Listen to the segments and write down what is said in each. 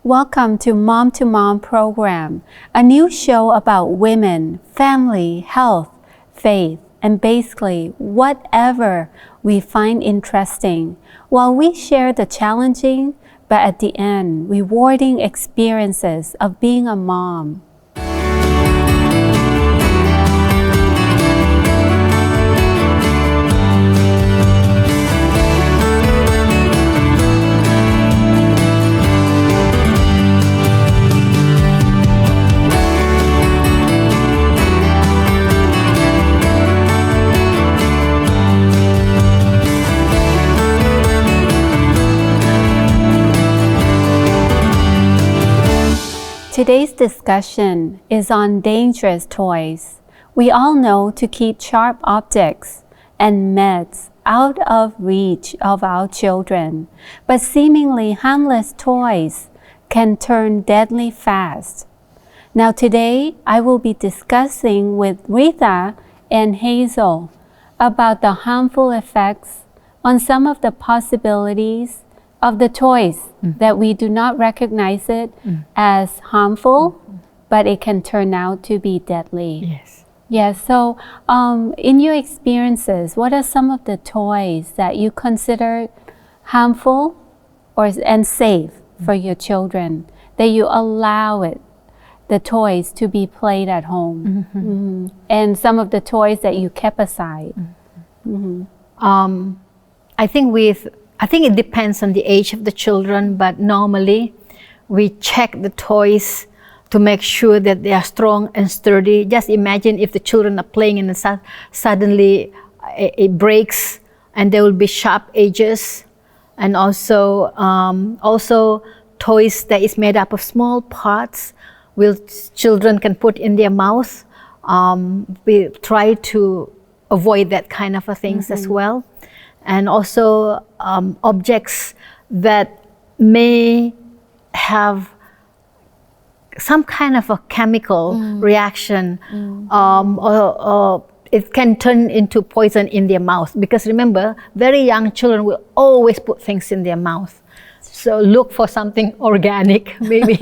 Welcome to Mom program, a new show about women, family, health, faith, and basically whatever we find interesting, while we share the challenging, but at the end, rewarding experiences of being a mom. Today's discussion is on dangerous toys. We all know to keep sharp objects and meds out of reach of our children, but seemingly harmless toys can turn deadly fast. Now today, I will be discussing with Rita and Hazel about the harmful effects on some of the possibilities of the toys that we do not recognize it as harmful, but it can turn out to be deadly. Yes. Yes. So, in your experiences, what are some of the toys that you consider harmful and safe for your children, that you allow the toys to be played at home, and some of the toys that you kept aside? I think it depends on the age of the children, but normally we check the toys to make sure that they are strong and sturdy. Just imagine if the children are playing and suddenly it breaks, and there will be sharp edges, and also toys that is made up of small parts children can put in their mouth. We try to avoid that kind of things as well. And also objects that may have some kind of a chemical reaction, or it can turn into poison in their mouth. Because remember, very young children will always put things in their mouth. So look for something organic, maybe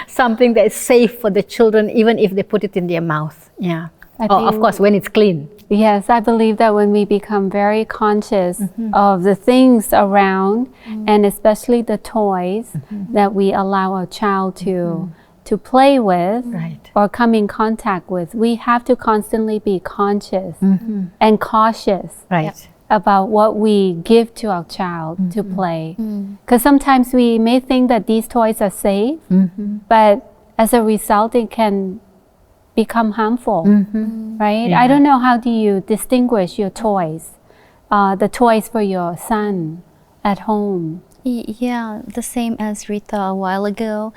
something that is safe for the children, even if they put it in their mouth. Yeah. Of course, when it's clean. Yes, I believe that when we become very conscious of the things around, and especially the toys that we allow our child to play with or come in contact with, we have to constantly be conscious and cautious about what we give to our child to play. Because sometimes we may think that these toys are safe, but as a result, it can become harmful, right? Yeah. I don't know, how do you distinguish your toys, the toys for your son at home? Yeah, the same as Rita a while ago,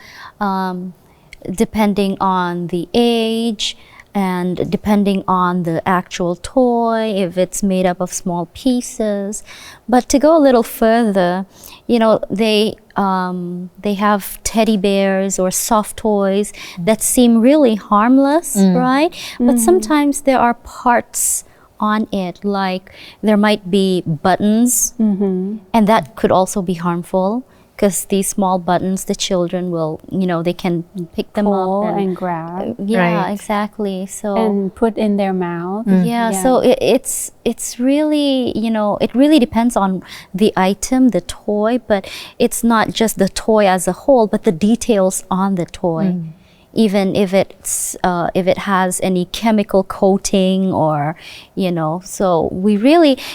depending on the age and depending on the actual toy, if it's made up of small pieces. But to go a little further, they have teddy bears or soft toys that seem really harmless, right? But sometimes there are parts on it, like there might be buttons, and that could also be harmful. Because these small buttons, the children will, they can pick them pull up and grab. Yeah, exactly. So and put in their mouth. Yeah. So it's really, it really depends on the item, the toy, but it's not just the toy as a whole, but the details on the toy. Even if it has any chemical coating or, so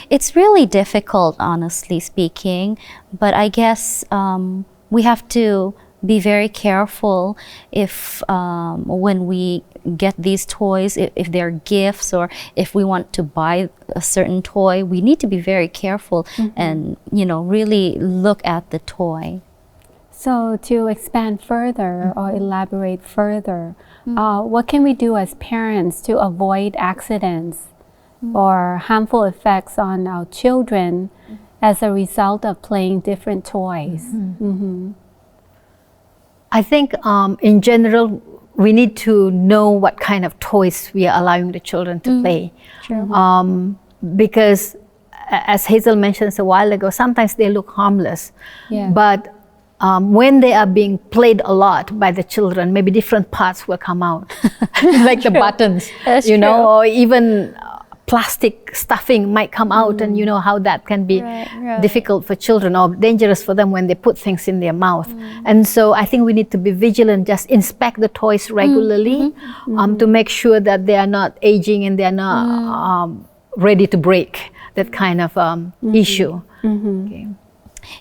it's really difficult, honestly speaking. But I guess we have to be very careful if when we get these toys, if they're gifts or if we want to buy a certain toy, we need to be very careful and, really look at the toy. So to expand further or elaborate further, what can we do as parents to avoid accidents or harmful effects on our children as a result of playing different toys? I think in general, we need to know what kind of toys we are allowing the children to play. Because as Hazel mentioned a while ago, sometimes they look harmless, but when they are being played a lot by the children, maybe different parts will come out, like the buttons, That's you know, true. or even plastic stuffing might come out, and you know how that can be difficult for children or dangerous for them when they put things in their mouth. And so I think we need to be vigilant, just inspect the toys regularly to make sure that they are not aging and they are not ready to break, that kind of issue. Okay.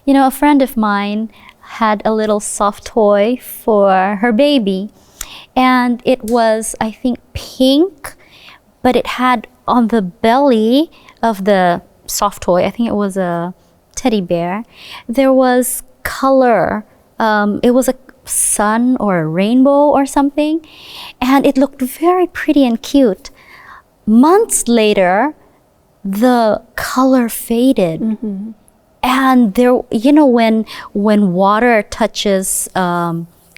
You know, a friend of mine had a little soft toy for her baby, and it was, I think, pink, but it had on the belly of the soft toy, I think it was a teddy bear, there was color. It was a sun or a rainbow or something, and it looked very pretty and cute. Months later, the color faded. And there, you know, when water touches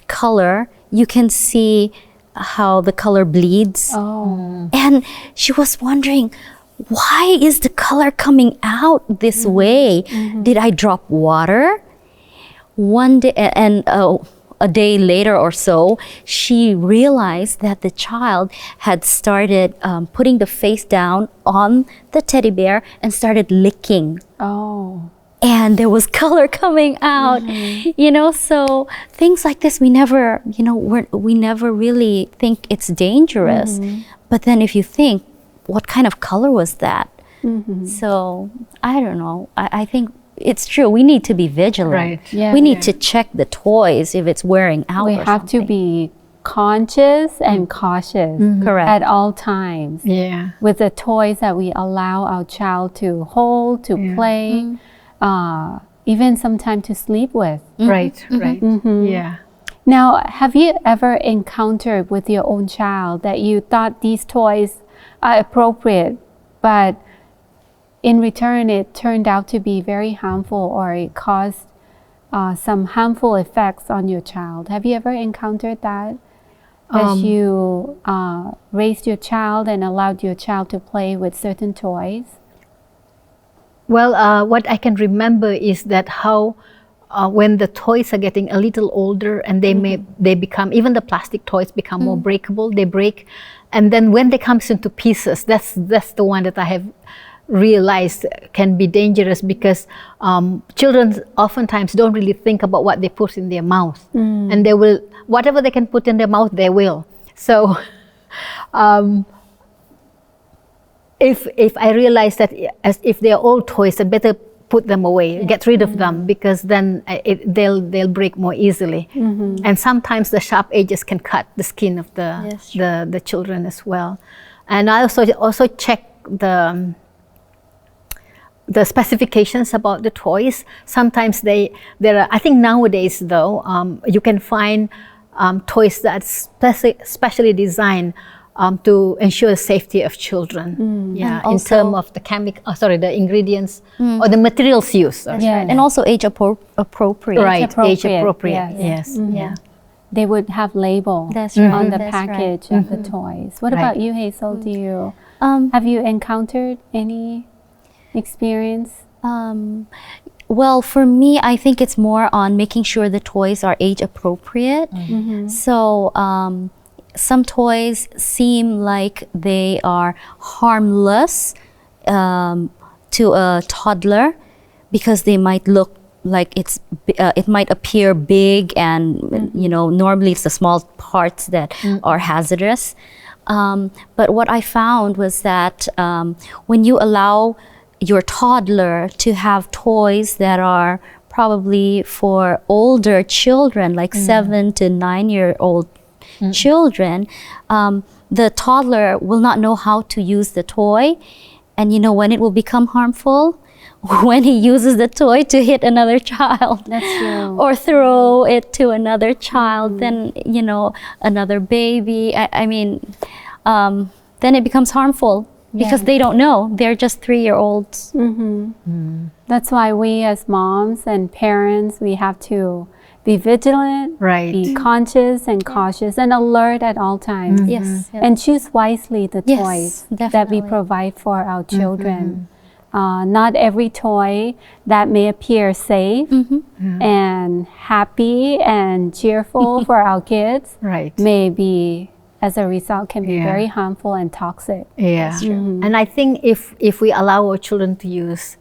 color, you can see how the color bleeds. And she was wondering, why is the color coming out this way? Did I drop water? One day, and a day later or so, she realized that the child had started putting the face down on the teddy bear and started licking. And there was color coming out, you know, so things like this, we never, you know, we never really think it's dangerous. But then if you think, what kind of color was that? So I don't know. I think it's true. We need to be vigilant. Right. Yeah. We need to check the toys if it's wearing out. We or have to something. be conscious and cautious Correct. at all times Yeah. with the toys that we allow our child to hold, to play, even sometimes to sleep with. Right. Right. Yeah. Now, have you ever encountered with your own child that you thought these toys are appropriate, but in return it turned out to be very harmful, or it caused some harmful effects on your child? Have you ever encountered that? As you raised your child and allowed your child to play with certain toys? Well, what I can remember is that how when the toys are getting a little older and they become, even the plastic toys become more breakable, they break. And then when they comes into pieces, that's the one that I have realized can be dangerous, because children oftentimes don't really think about what they put in their mouth. And they will, whatever they can put in their mouth, they will. So if I realize that if they're old toys, I better put them away, get rid of them, because then they'll break more easily. And sometimes the sharp edges can cut the skin of the children as well. And I also check the specifications about the toys. Sometimes there are, I think nowadays though, you can find toys that's specially designed to ensure the safety of children. Yeah, in terms of the ingredients or the materials used. And also age appropriate. Right, age appropriate. Yes. Yeah. They would have label That's right. on the That's package of the toys. What about you, Hazel? Do you have you encountered any experience? Well, for me, I think it's more on making sure the toys are age appropriate. So some toys seem like they are harmless to a toddler because they might look like it might appear big, and you know, normally it's the small parts that are hazardous. But what I found was that when you allow your toddler to have toys that are probably for older children, like 7 to 9-year-old children, the toddler will not know how to use the toy. And you know when it will become harmful? When he uses the toy to hit another child. That's true. Or throw it to another child, then, you know, another baby. I mean, then it becomes harmful because they don't know. They're just 3-year-olds. That's why we as moms and parents, we have to be vigilant, be conscious and cautious and alert at all times. Yes. And choose wisely the Yes, toys that we definitely. provide for our children. not every toy that may appear safe and happy and cheerful for our kids may be, as a result, can be very harmful and toxic. Yeah, and I think if we allow our children to use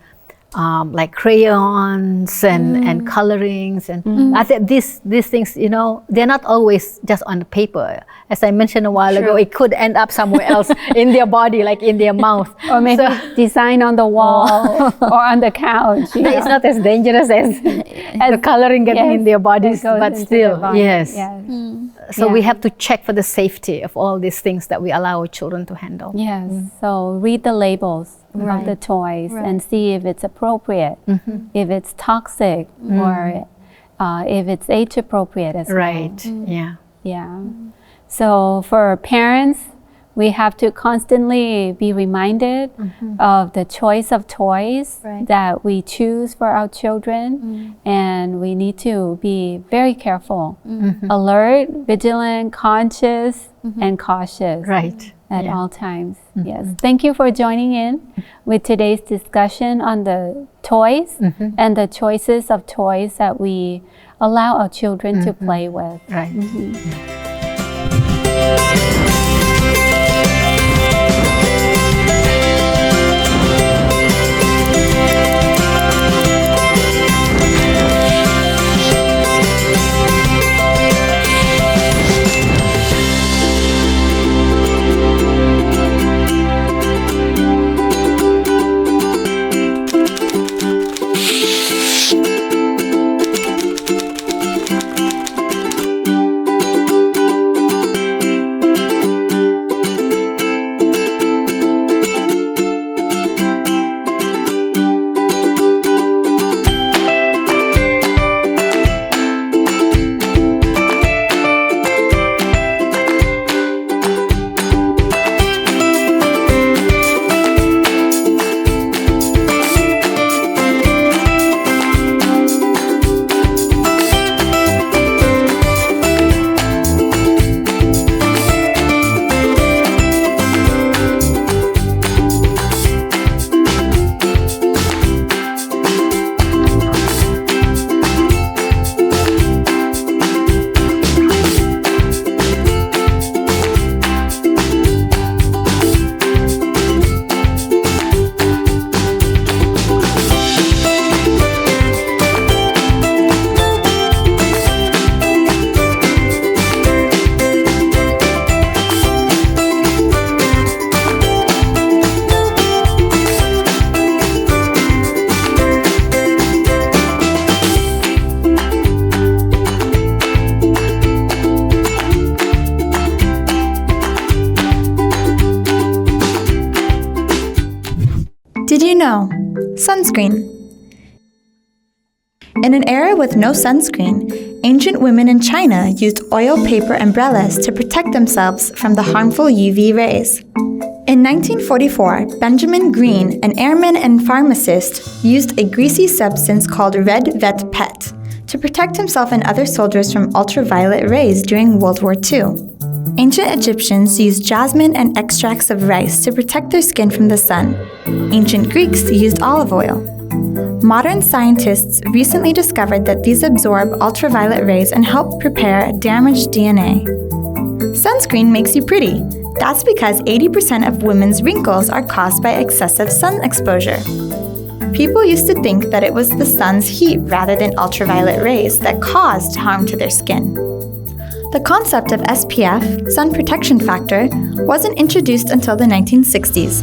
like crayons and colorings, and I think these things, you know, they're not always just on the paper. As I mentioned a while ago, it could end up somewhere else in their body, like in their mouth, or maybe design on the wall or on the couch. It's not as dangerous as the coloring getting in their bodies, but still, So we have to check for the safety of all these things that we allow our children to handle. Yes. So read the labels of the toys and see if it's appropriate, if it's toxic, or if it's age appropriate as well. Yeah. So for parents, we have to constantly be reminded of the choice of toys that we choose for our children, and we need to be very careful, alert, vigilant, conscious, and cautious at all times. Yes. Thank you for joining in with today's discussion on the toys and the choices of toys that we allow our children to play with. Did you know? Sunscreen. In an era with no sunscreen, ancient women in China used oil paper umbrellas to protect themselves from the harmful UV rays. In 1944, Benjamin Green, an airman and pharmacist, used a greasy substance called red vet pet to protect himself and other soldiers from ultraviolet rays during World War II. Ancient Egyptians used jasmine and extracts of rice to protect their skin from the sun. Ancient Greeks used olive oil. Modern scientists recently discovered that these absorb ultraviolet rays and help repair damaged DNA. Sunscreen makes you pretty. That's because 80% of women's wrinkles are caused by excessive sun exposure. People used to think that it was the sun's heat rather than ultraviolet rays that caused harm to their skin. The concept of SPF, sun protection factor, wasn't introduced until the 1960s.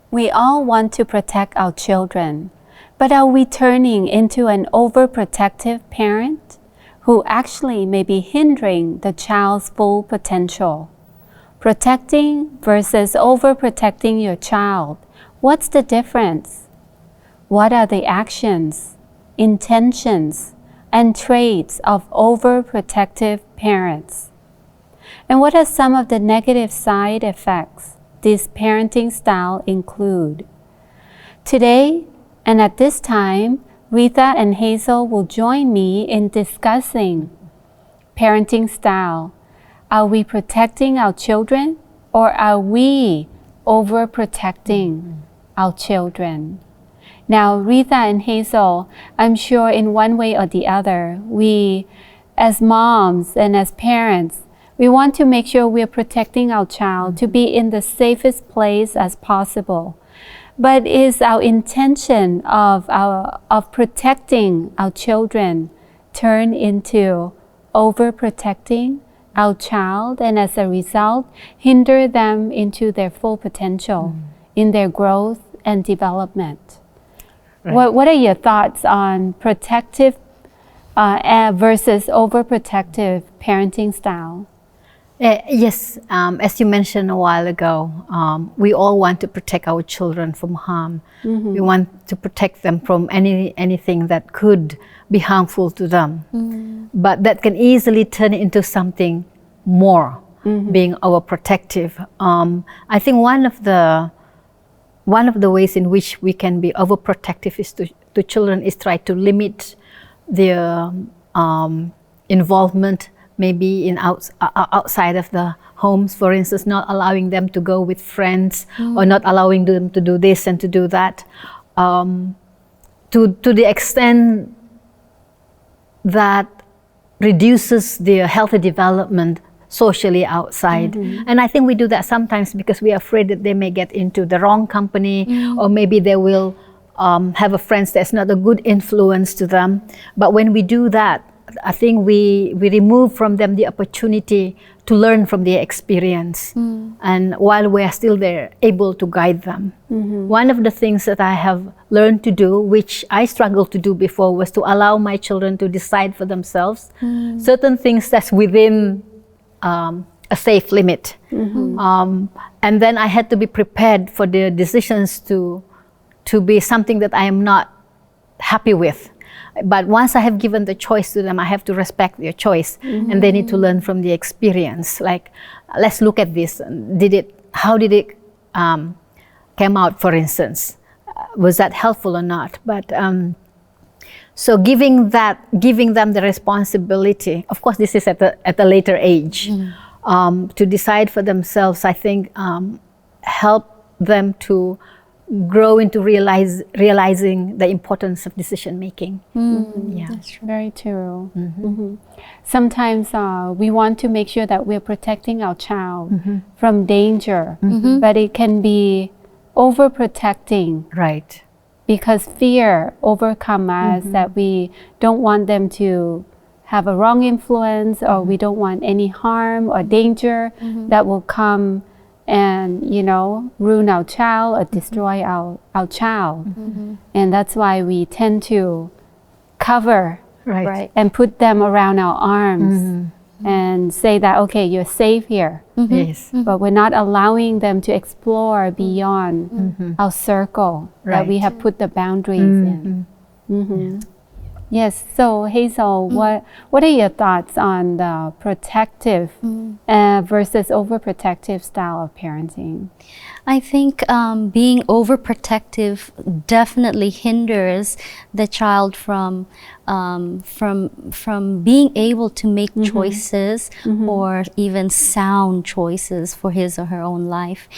We all want to protect our children, but are we turning into an overprotective parent who actually may be hindering the child's full potential? Protecting versus overprotecting your child, what's the difference? What are the actions, intentions, and traits of overprotective parents? And what are some of the negative side effects this parenting style include? Today, and at this time, Rita and Hazel will join me in discussing parenting style. Are we protecting our children, or are we overprotecting our children. Now, Rita and Hazel, I'm sure in one way or the other, we as moms and as parents, we want to make sure we're protecting our child to be in the safest place as possible. But is our intention of protecting our children turn into overprotecting our child, and as a result, hinder them into their full potential in their growth and development? Right. What are your thoughts on protective versus overprotective parenting style? Yes, as you mentioned a while ago, we all want to protect our children from harm. We want to protect them from anything that could be harmful to them. But that can easily turn into something more, being overprotective. I think one of the ways in which we can be overprotective is to children is try to limit their involvement maybe in outside of the homes, for instance, not allowing them to go with friends or not allowing them to do this and to do that, to the extent that reduces their healthy development socially outside. And I think we do that sometimes because we are afraid that they may get into the wrong company or maybe they will have a friend that's not a good influence to them. But when we do that, I think we remove from them the opportunity to learn from their experience. And while we are still there, able to guide them. One of the things that I have learned to do, which I struggled to do before, was to allow my children to decide for themselves certain things that's within a safe limit. And then I had to be prepared for their decisions to be something that I am not happy with. But once I have given the choice to them, I have to respect their choice, and they need to learn from the experience. Like, let's look at this. How did it came out, for instance? Was that helpful or not? But so giving them the responsibility. Of course, this is at a later age to decide for themselves. I think help them to grow into realizing the importance of decision making. Yeah, That's very true. Sometimes we want to make sure that we're protecting our child from danger, but it can be overprotecting. right. Because fear overcomes us, that we don't want them to have a wrong influence, or we don't want any harm or danger that will come and ruin our child or destroy our child. And that's why we tend to cover Right. and put them around our arms and say that, okay, you're safe here. Yes. But we're not allowing them to explore beyond our circle that we Right. have put the boundaries in. Yes. So Hazel, what are your thoughts on the protective versus overprotective style of parenting? I think being overprotective definitely hinders the child from being able to make choices or even sound choices for his or her own life.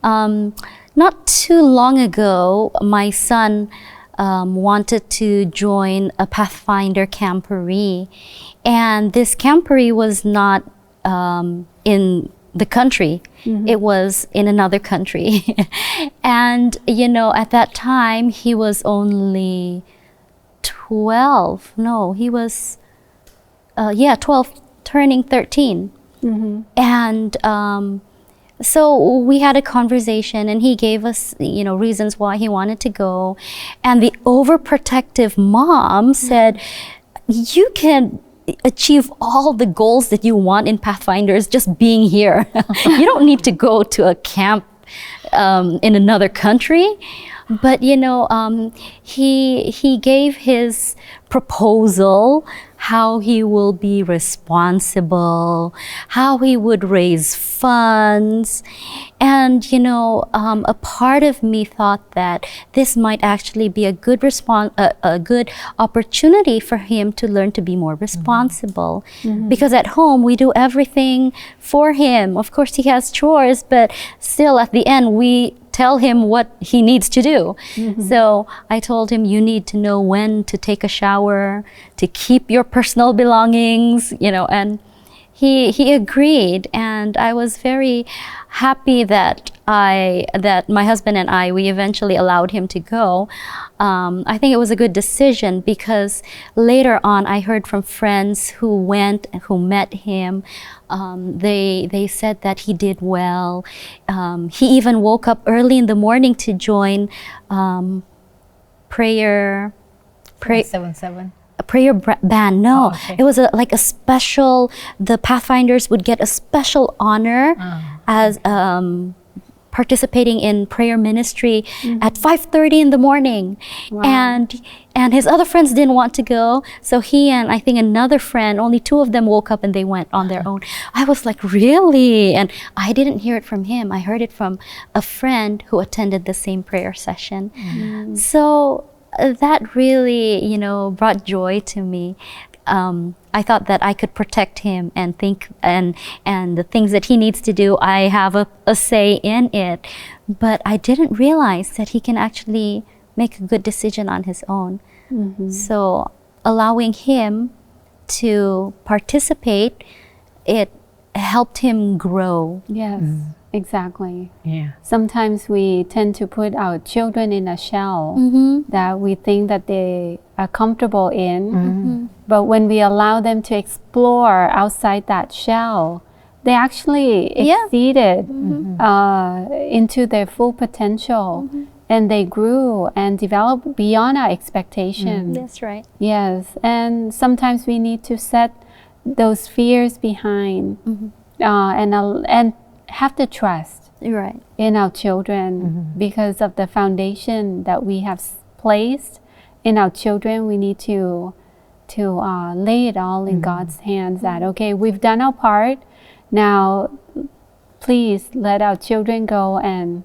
Not too long ago, my son wanted to join a Pathfinder camporee, and this camporee was not in the country. It was in another country. And at that time he was only 12. No, he was 12, turning 13. And so we had a conversation, and he gave us reasons why he wanted to go. And the overprotective mom said, you can achieve all the goals that you want in Pathfinders just being here. You don't need to go to a camp in another country. But he gave his proposal how he will be responsible, how he would raise funds. And, you know, a part of me thought that this might actually be a good a good opportunity for him to learn to be more responsible. Because at home, we do everything for him. Of course, he has chores, but still at the end, we tell him what he needs to do. So I told him, you need to know when to take a shower, to keep your personal belongings, you know, and he agreed, and I was very happy that my husband and we eventually allowed him to go. I think it was a good decision, because later on I heard from friends who went and who met him. They said that he did well. He even woke up early in the morning to join prayer. 7-7. A prayer band. No, okay. It was like a special. The Pathfinders would get a special honor as participating in prayer ministry at 5:30 in the morning. Wow. And his other friends didn't want to go, so he and I think another friend, only 2 of them woke up and they went on their own. I was like, really? And I didn't hear it from him. I heard it from a friend who attended the same prayer session. So that really, you know, brought joy to me. I thought that I could protect him and think, and the things that he needs to do, I have a say in it. But I didn't realize that he can actually make a good decision on his own. So allowing him to participate, it helped him grow. Yes, exactly. Yeah. Sometimes we tend to put our children in a shell that we think that they are comfortable in. But when we allow them to explore outside that shell, they actually exceeded into their full potential. And they grew and developed beyond our expectation. That's right. Yes, and sometimes we need to set those fears behind and have the trust Right. in our children because of the foundation that we have placed in our children. We need to lay it all in God's hands. That okay, we've done our part. Now, please let our children go and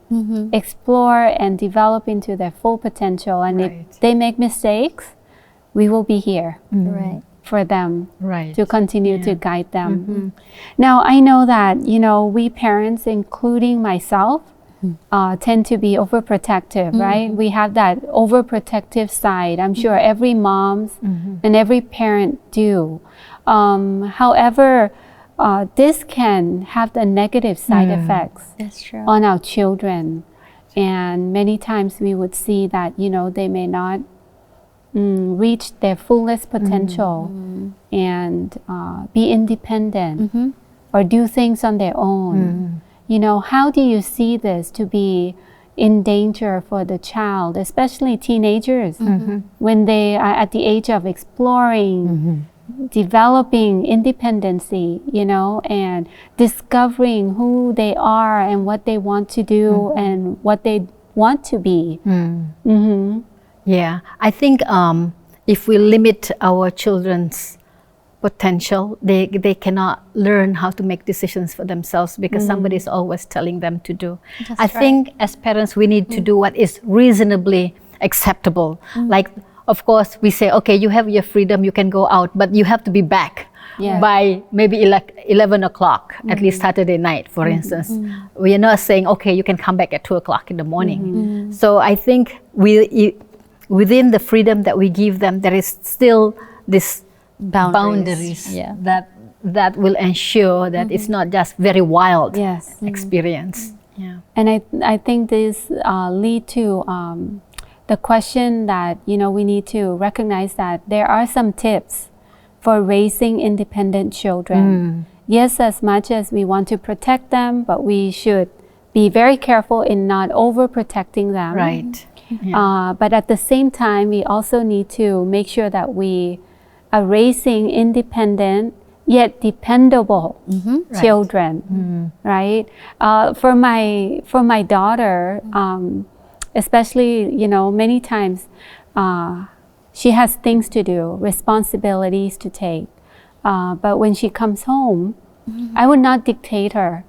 explore and develop into their full potential. And if they make mistakes, we will be here Right. for them Right. to continue to guide them. Now, I know that, you know, we parents, including myself, tend to be overprotective, right? We have that overprotective side. I'm sure every mom's and every parent do. However, this can have the negative side effects That's true. on our children. And many times we would see that, you know, they may not reach their fullest potential and be independent or do things on their own. You know, how do you see this to be in danger for the child, especially teenagers, when they are at the age of exploring, developing independency, you know, and discovering who they are and what they want to do and what they want to be? Yeah, I think if we limit our children's potential, they cannot learn how to make decisions for themselves because somebody is always telling them to do. I think as parents, we need to do what is reasonably acceptable. Like, of course, we say, okay, you have your freedom, you can go out, but you have to be back by maybe 11 o'clock, at least Saturday night, for instance. We are not saying, okay, you can come back at 2 o'clock in the morning. So I think within the freedom that we give them, there is still this boundaries that will ensure that it's not just very wild experience. Yeah. And I think this lead to the question that, you know, we need to recognize that there are some tips for raising independent children. Yes, as much as we want to protect them, but we should be very careful in not overprotecting them. Right. But at the same time, we also need to make sure that we are raising independent yet dependable children, right? For my daughter, especially, you know, many times she has things to do, responsibilities to take. But when she comes home, I would not dictate her.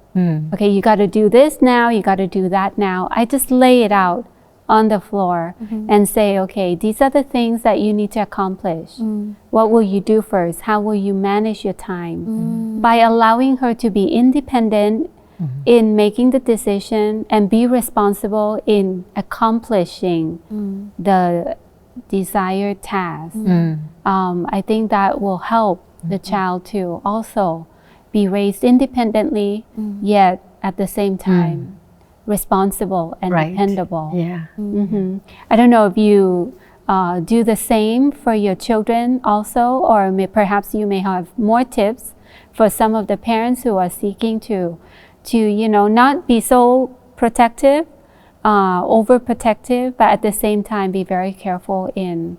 Okay, you got to do this now, you got to do that now. I just lay it out on the floor and say, okay, these are the things that you need to accomplish. What will you do first? How will you manage your time? By allowing her to be independent in making the decision and be responsible in accomplishing the desired task. I think that will help the child to also be raised independently, yet at the same time responsible and dependable. Yeah. I don't know if you do the same for your children also, or perhaps you may have more tips for some of the parents who are seeking to not be so protective, overprotective, but at the same time be very careful in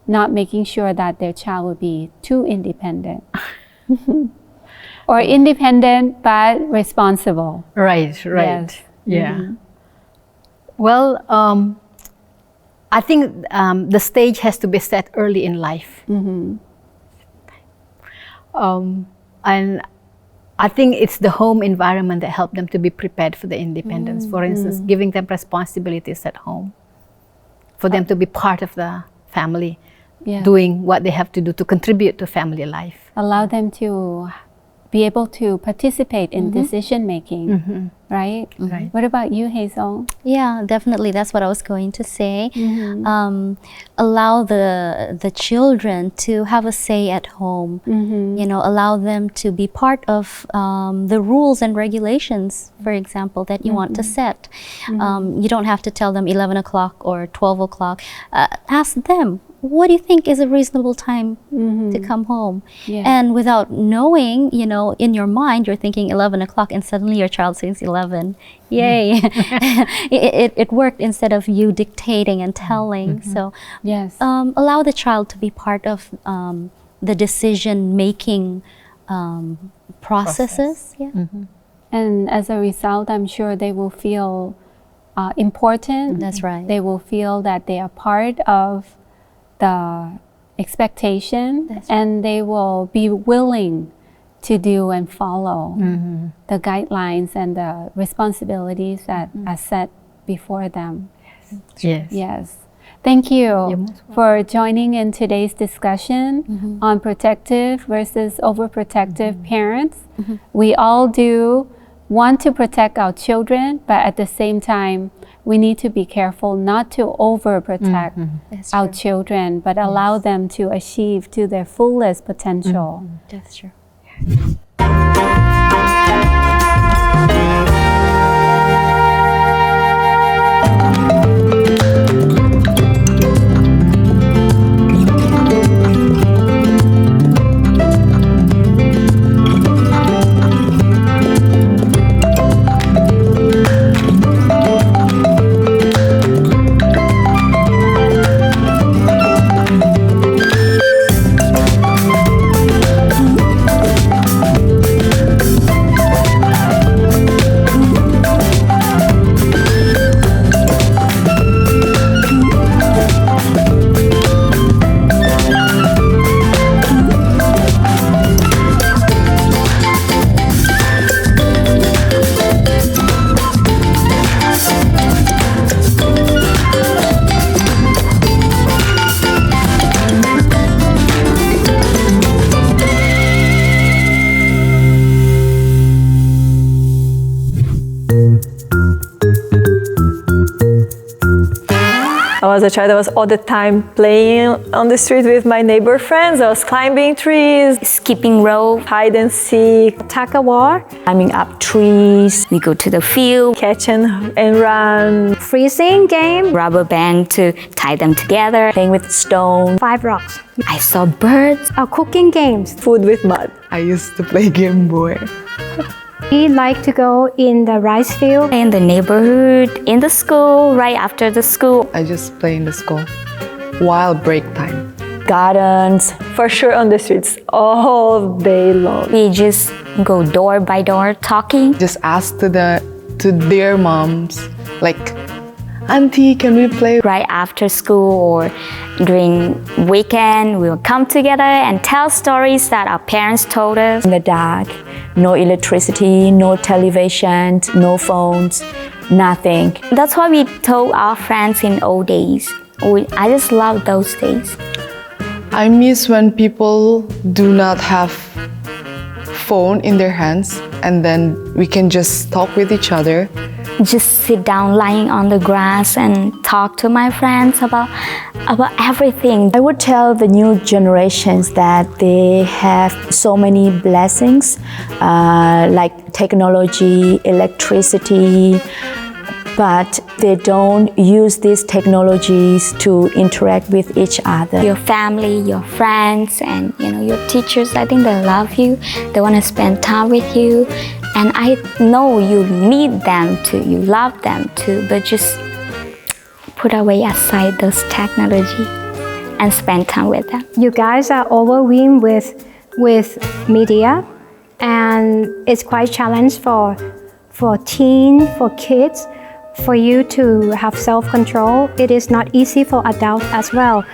not making sure that their child will be too independent. Or independent but responsible. Right. Yes. Yeah. Well, I think the stage has to be set early in life. And I think it's the home environment that helps them to be prepared for the independence. For instance, giving them responsibilities at home, for them to be part of the family, doing what they have to do to contribute to family life. Allow them to be able to participate in decision making, right? What about you, Hazel? Yeah, definitely. That's what I was going to say. Allow the children to have a say at home. Allow them to be part of the rules and regulations, for example, that you want to set. You don't have to tell them 11 o'clock or 12 o'clock. Ask them, what do you think is a reasonable time to come home? And without knowing, in your mind, you're thinking 11 o'clock and suddenly your child says 11. Yay. it worked instead of you dictating and telling. So allow the child to be part of the decision-making processes. And as a result, I'm sure they will feel important. That's right. They will feel that they are part of the expectation, and they will be willing to do and follow the guidelines and the responsibilities that are set before them. Yes. Thank you for joining in today's discussion on protective versus overprotective parents. We all do want to protect our children, but at the same time, we need to be careful not to overprotect our children, but allow them to achieve to their fullest potential. That's true. As a child, I was all the time playing on the street with my neighbor friends. I was climbing trees, skipping rope, hide and seek, tug-of-war, climbing up trees. We go to the field, catch and run, freezing game, rubber band to tie them together, playing with stone, 5 rocks. I saw birds, cooking games, food with mud. I used to play Game Boy. We like to go in the rice field. In the neighborhood, in the school, right after the school. I just play in the school while break time. Gardens, for sure on the streets all day long. We just go door by door talking. Just ask to their moms, like, Auntie, can we play? Right after school or during weekend, we will come together and tell stories that our parents told us. In the dark, no electricity, no television, no phones, nothing. That's what we told our friends in old days. I just love those days. I miss when people do not have phone in their hands and then we can just talk with each other. Just sit down lying on the grass and talk to my friends about everything. I would tell the new generations that they have so many blessings like technology, electricity, but they don't use these technologies to interact with each other. Your family, your friends, and your teachers, I think they love you. They want to spend time with you. And I know you need them too, you love them too, but just put away aside those technology and spend time with them. You guys are overwhelmed with media, and it's quite challenge for teen, for kids, for you to have self-control. It is not easy for adults as well.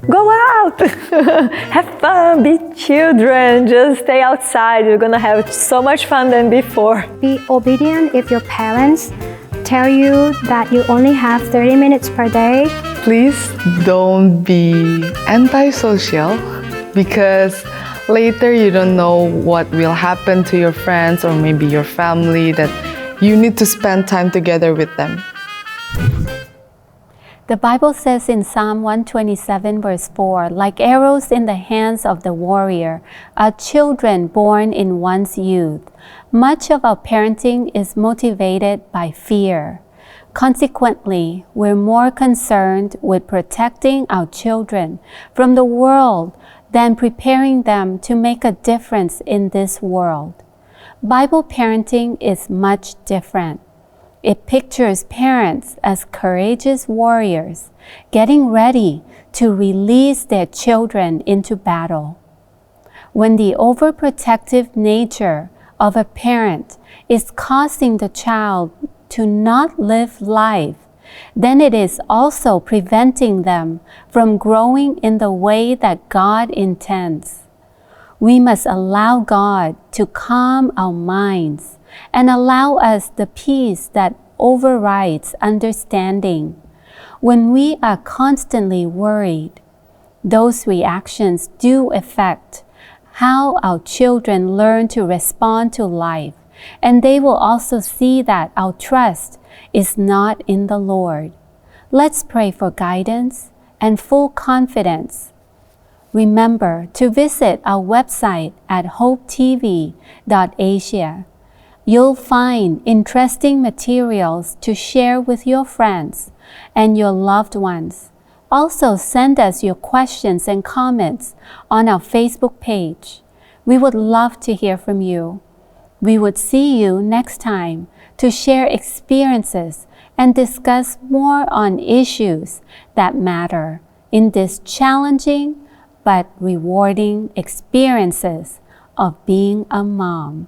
Go out, have fun, be children, just stay outside. You're gonna have so much fun than before. Be obedient if your parents tell you that you only have 30 minutes per day. Please don't be antisocial because later you don't know what will happen to your friends or maybe your family, that you need to spend time together with them. The Bible says in Psalm 127 verse 4, like arrows in the hands of the warrior are children born in one's youth. Much of our parenting is motivated by fear. Consequently, we're more concerned with protecting our children from the world than preparing them to make a difference in this world. Bible parenting is much different. It pictures parents as courageous warriors getting ready to release their children into battle. When the overprotective nature of a parent is causing the child to not live life, then it is also preventing them from growing in the way that God intends. We must allow God to calm our minds and allow us the peace that overrides understanding. When we are constantly worried, those reactions do affect how our children learn to respond to life, and they will also see that our trust is not in the Lord. Let's pray for guidance and full confidence. Remember to visit our website at hopetv.asia. You'll find interesting materials to share with your friends and your loved ones. Also, send us your questions and comments on our Facebook page. We would love to hear from you. We would see you next time to share experiences and discuss more on issues that matter in this challenging but rewarding experiences of being a mom.